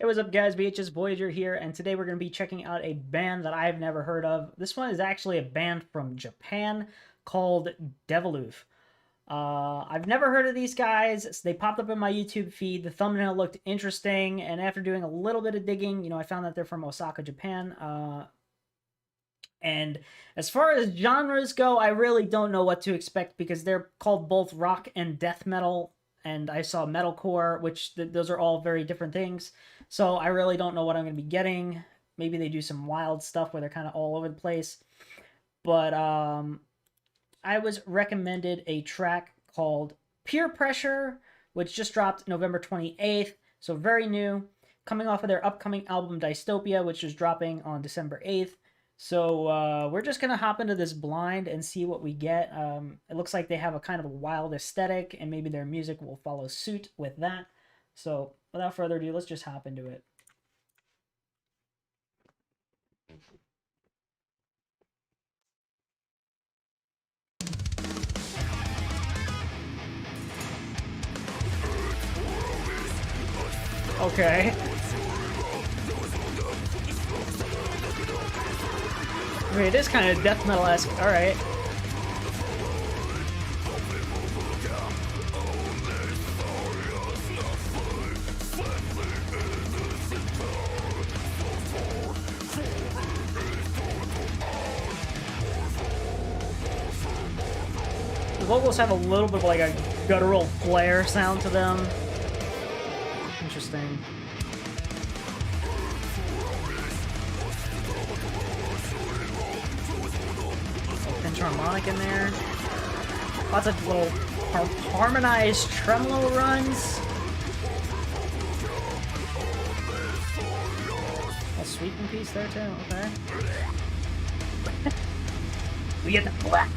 Hey, what's up, guys? VHS Voyager here, and today we're going to be checking out a band that I've never heard of. This one is actually a band from Japan called Deviloof. I've never heard of these guys. They popped up in my YouTube feed. The thumbnail looked interesting, and after doing a little bit of digging, I found that they're from Osaka, Japan. And as far as genres go, I really don't know what to expect because they're called both rock and death metal, and I saw metalcore, which those are all very different things. So I really don't know what I'm going to be getting. Maybe they do some wild stuff where they're kind of all over the place. But I was recommended a track called Peer Pressure, which just dropped November 28th, so very new, coming off of their upcoming album Dystopia, which is dropping on December 8th. So we're just going to hop into this blind and see what we get. It looks like they have a kind of a wild aesthetic, and maybe their music will follow suit with that. So without further ado, let's just hop into it. Okay. I mean, it is kind of death metal-esque. Alright. The vocals have a little bit of like a guttural flare sound to them. Interesting. Pinch harmonic in there. Lots of little harmonized tremolo runs. A sweeping piece there too, okay. We get the black.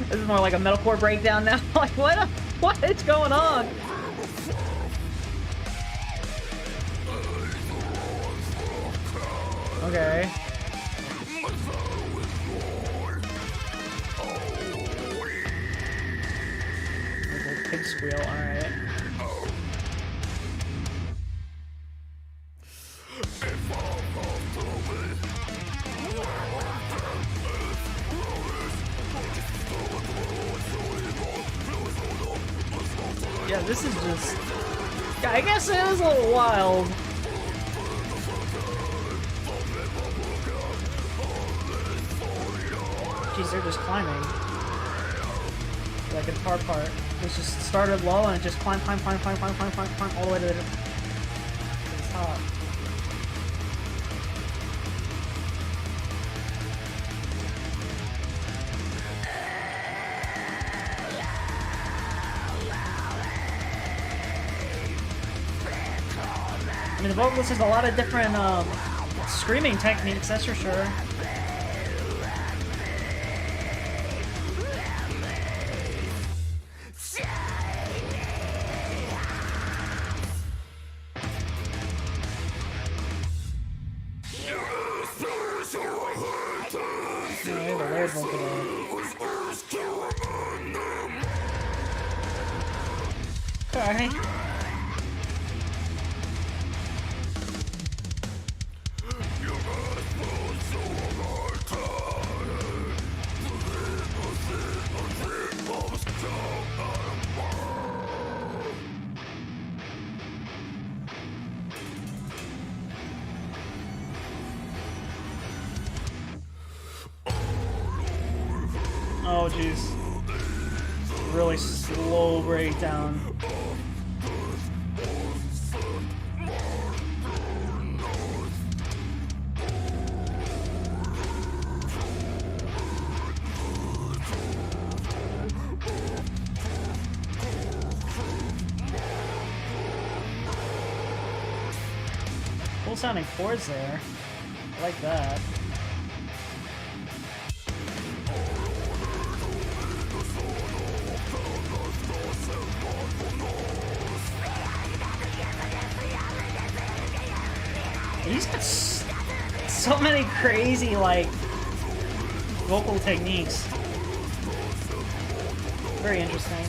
This is more like a metalcore breakdown now. Like what is going on? Okay. Pig squeal, alright. Yeah, this is just... Yeah, I guess it is a little wild. Jeez, they're just climbing. Like a guitar part. It just started low and it just climb all the way to the top. I mean, the vocalist has a lot of different screaming techniques, that's for sure. Okay. Oh, jeez. Really slow breakdown. Cool sounding chords there. I like that. He's got so many crazy, like, vocal techniques. Very interesting.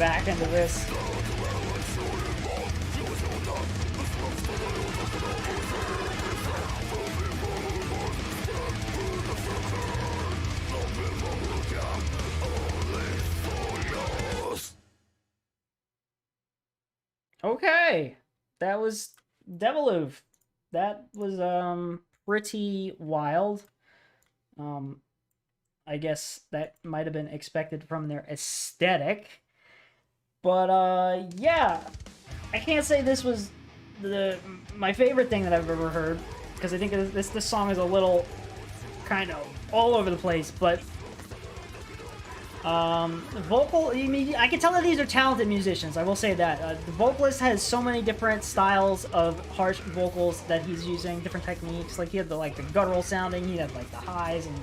back into this. Okay, that was Deviloof. That was pretty wild. I guess that might have been expected from their aesthetic. But yeah, I can't say this was my favorite thing that I've ever heard, because I think this song is a little kind of all over the place, but the vocal, I can tell that these are talented musicians, I will say that. The vocalist has so many different styles of harsh vocals that he's using, different techniques. Like, he had the guttural sounding, he had like the highs, and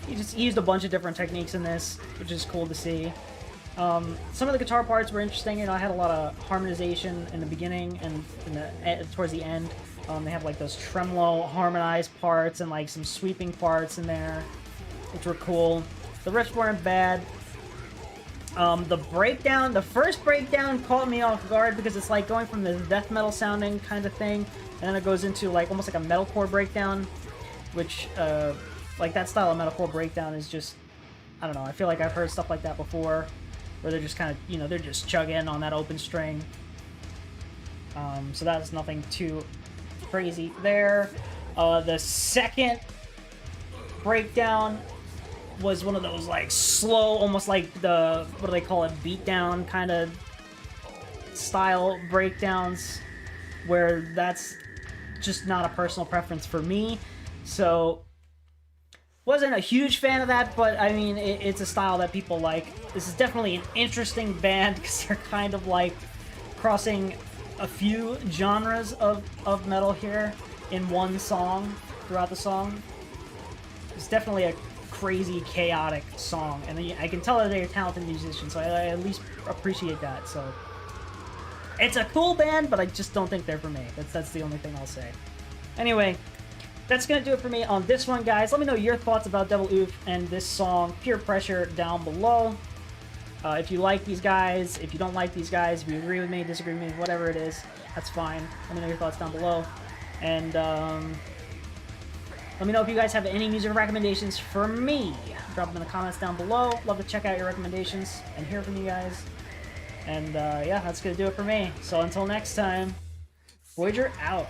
he used a bunch of different techniques in this, which is cool to see. Some of the guitar parts were interesting. I had a lot of harmonization in the beginning and towards the end. They have like those tremolo harmonized parts and like some sweeping parts in there, which were cool. The riffs weren't bad. The first breakdown caught me off guard, because it's like going from the death metal sounding kind of thing, and then it goes into like almost like a metalcore breakdown, which like that style of metalcore breakdown is just, I don't know, I feel like I've heard stuff like that before, where they're just kind of, they're just chugging on that open string. So that's nothing too crazy there. The second breakdown was one of those like slow, almost like the, what do they call it, beatdown kind of style breakdowns, where that's just not a personal preference for me. So wasn't a huge fan of that, but I mean, it's a style that people like. This is definitely an interesting band, because they're kind of like crossing a few genres of metal here in one song, throughout the song. It's definitely a crazy, chaotic song, and I can tell that they're talented musicians, so I at least appreciate that. So it's a cool band, but I just don't think they're for me. That's the only thing I'll say. Anyway, that's gonna do it for me on this one, guys. Let me know your thoughts about Deviloof and this song, Peer Pressure, down below. If you like these guys, if you don't like these guys, if you agree with me, disagree with me, whatever it is, that's fine. Let me know your thoughts down below. And let me know if you guys have any music recommendations for me. Drop them in the comments down below. Love to check out your recommendations and hear from you guys. And yeah, that's gonna do it for me. So until next time, Voyager out.